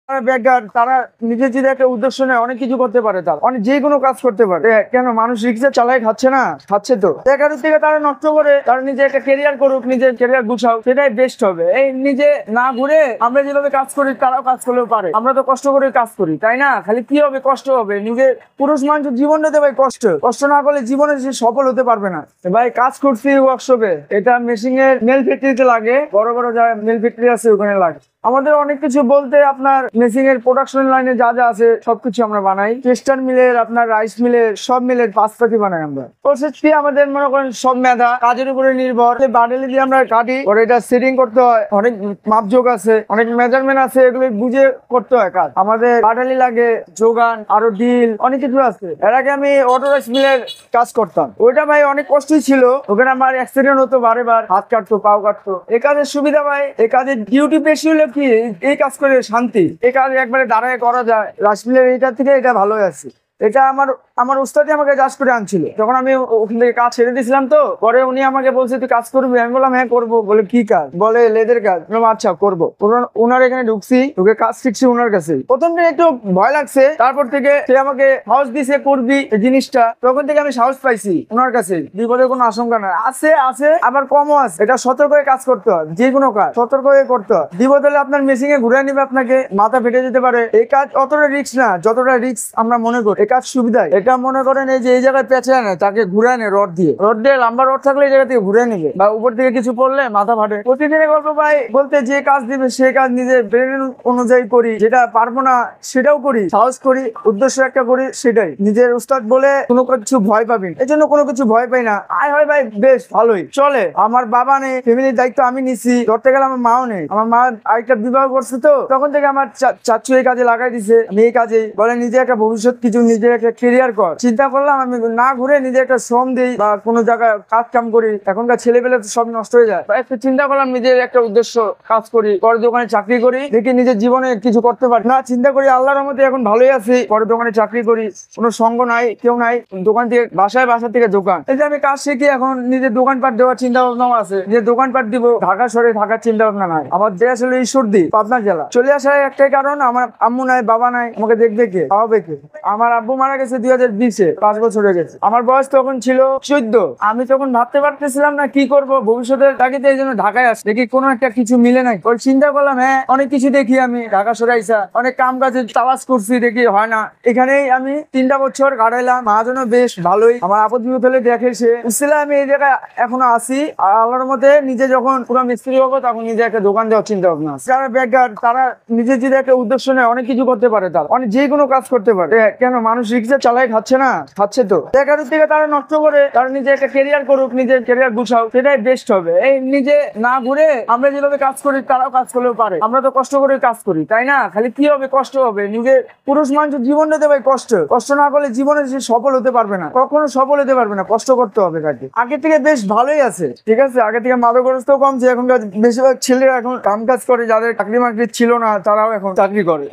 বেকার তারা নিজের যদি একটা উদ্দেশ্য নেয় অনেক কিছু করতে পারে, তারা অনেক যে কোনো কাজ করতে পারে। কেন মানুষ রিক্সা চালায় খাচ্ছে না? খাচ্ছে তো। বেকারের থেকে তারা নষ্ট করে তারা নিজে একটা কেরিয়ার করুক, নিজের কেরিয়ার গুছাও, সেটাই বেস্ট হবে। এই নিজে না ঘুরে আমরা যেভাবে কাজ করি তারাও কাজ করলেও পারে। আমরা তো কষ্ট করে কাজ করি, তাই না? খালি কি হবে? কষ্ট হবে। নিজের পুরুষ মানুষ জীবন নিতে ভাই কষ্ট না করলে জীবনে সে সফল হতে পারবে না। ভাই কাজ করছি ওয়ার্কশপে, এটা মেশিন এর মেল ফ্যাক্টরিতে লাগে, বড় বড় যা মেল ফ্যাক্টরি আছে ওখানে লাগে। আমাদের অনেক কিছু বলতে আপনার মেশিন এর প্রোডাকশন লাইনে যা যা আছে সবকিছু আমরা বানাই। টেস্টার মিলের, আপনার রাইস মিলের, সব মিলের পাঁচপাতি বানাই আমরা। প্রসেস কি আমাদের মনে করেন সব মেধা কাজের উপরে নির্ভর। বান্ডেলে দিয়ে আমরা কাটি, ওর এটা সেটিং করতে হয়, অনেক মাপযোগ আছে, অনেক মেজারমেন্ট আছে, এগুলো বুঝে করতে হয় কাজ। আমাদের বাটালি লাগে, যোগান, আরো ডিল, অনেক কিছু আছে। এর আগে আমি অটো রাইস মিলের কাজ করতাম, ওইটা ভাই অনেক কষ্টই ছিল। ওখানে আমার অ্যাক্সিডেন্ট হতো বারে বার, হাত কাটতো, পাও কাটতো। এই কাজের সুবিধা ভাই, এই কাজের ডিউটি বেশি হলে কি এই কাজ করে শান্তি। এই কাজ একবারে দাঁড়ায় করা যায়। রাইস মিলের এইটা থেকে এটা ভালোই আছে। এটা আমার উস্তাদই আমাকে কাজ করে আনছিল, যখন আমি ওখান থেকে কাজ ছেড়ে দিয়েছিলাম। তো পরে উনি আমাকে বলছে তুই কাজ করবি? আমি বললাম হ্যাঁ করবো। বলে কি কাজ? বলে লেদের কাজ। বললাম আচ্ছা করবো। ওনার এখানে ঢুকছি, ঢুকে কাজ শিখছি ওনার কাছে। প্রথম দিন একটু ভয় লাগছে, তারপর থেকে সে আমাকে সাহস দিছে করবি এই জিনিসটা। তখন থেকে আমি সাহস পাইছি ওনার কাছে। বিপদের কোনো আশঙ্কা নাই। আছে আবার কমও আছে। এটা সতর্ক হয়ে কাজ করতে হয়, যে কোনো কাজ সতর্ক হয়ে করতে হয়। বিপদ হলে আপনার মেশিন এ ঘুরে নিবে, আপনাকে মাথা ফেটে যেতে পারে। এই কাজ অতটা রিস্ক না যতটা রিস্ক আমরা মনে করি। কাজ সুবিধায় এটা মনে করেন এই যে এই জায়গায় পেঁচে আনে, তাকে ঘুরে আনে রড দিয়ে লম্বা রড থাকলে এই জায়গা থেকে ঘুরে নিবে, বা উপর থেকে কিছু পড়লে মাথা ফাটে। প্রতিদিনের গল্প ভাই বলতে, যে কাজ দিবে সে কাজ নিজের ব্রেন অনুযায়ী করি, যেটা পারবো না সেটাও করি, সাহস করি, উদ্দেশ্য একটা করি, সেটাই। নিজের উস্তাদ বলে কোনো কিছু ভয় পাবি, এই জন্য কোনো কিছু ভয় পাই না। আয় হয় ভাই বেশ ভালোই চলে। আমার বাবা নেই, ফ্যামিলির দায়িত্ব আমি নিছি। ধরতে গেলে আমার মাও নেই। আমার মা আরেকটা বিবাহ করছে, তো তখন থেকে আমার চাচু এই কাজে লাগাই দিছে। আমি এই কাজে বলে নিজে একটা ভবিষ্যৎ কিছু, নিজের একটা কেরিয়ার কর। চিন্তা করলাম আমি না ঘুরে নিজে একটা শ্রম দিই বা কোনো জায়গায় কাজ কাম করি। এখনকার ছেলেপেলে তো সব নষ্ট হয়ে যায়। একটু চিন্তা করলাম নিজের একটা উদ্দেশ্য, কাজ করি, পরে দোকানে চাকরি করি, দেখি নিজের জীবনে কিছু করতে পারি না। চিন্তা করি আল্লাহর রহমতে এখন ভালোই আছি। পরে দোকানে চাকরি করি, কোনো সঙ্গ নাই, কেউ নাই। দোকান থেকে বাসা থেকে দোকান। এই যে আমি কাজ শিখি, এখন নিজের দোকানপাট দেওয়ার চিন্তা ভাবনা আছে, যে দোকানপাট দিব। ঢাকা শহরে থাকার চিন্তা ভাবনা নাই। আমার দেশ হলো ঈশ্বরদী, পাবনা জেলা। চলে আসার একটাই কারণ, আমার আম্মু নাই, বাবা নাই, আমাকে দেখবে কে, খাওয়াবে কে? আমার আব্বু মারা গেছে 2020-এ, 5 বছর হয়ে গেছে। আমার বয়স তখন ছিল 14। আমি তখন ভাবতে পারতেছিলাম না কি করব ভবিষ্যতের তাগিদে, এই জন্য ঢাকায় আসি। দেখি কোনো একটা কিছু মিলে নাই। ওই চিন্তা করলাম হ্যাঁ অনেক কিছু দেখি আমি ঢাকা সরাইছা, অনেক কাম কাজে তালাশ করছি, দেখি হয় না। এখানেই আমি 3টা বছর কাটাইলাম। মহাজনও বেশ ভালোই, আমার আপদ বিপদ হলে দেখে সে বুঝছিলাম। আমি এই জায়গায় এখনো আসি। আর আল্লাহর মধ্যে নিজে যখন পুরো মিস্ত্রি হবো, তখন নিজে একটা দোকান দেওয়ার চিন্তা ভাবনা আছে। যারা বেকার তারা নিজের যদি একটা উদ্দেশ্য নেয় অনেক কিছু করতে পারে, তারা অনেক যে কোনো কাজ করতে পারে। কেন মানুষ রিক্সা চালায় খাচ্ছে না? খাচ্ছে তো। বেকারের থেকে তারা নষ্ট করে তারা নিজে একটা কেরিয়ার করুক, নিজের কেরিয়ার গুছাও, সেটাই বেস্ট হবে। এই নিজে না ঘুরে আমরা যেভাবে কাজ করি তারাও কাজ করলেও পারে। আমরা তো কষ্ট করে কাজ করি, তাই না? খালি কি হবে? কষ্ট হবে। নিজের পুরুষ মানুষ জীবন নিতে ভাই কষ্ট না করলে জীবনে সে সফল হতে পারবে না, কখনো সফল হতে পারবে না। কষ্ট করতে হবে তাকে। আগে থেকে বেশ ভালোই আছে, ঠিক আছে। আগে থেকে মাদকাসক্তও কমছে। এখনকার বেশিরভাগ ছেলেরা এখন কাম কাজ করে, যাদের চাকরি মাকরি ছিল না তারাও এখন চাকরি করে।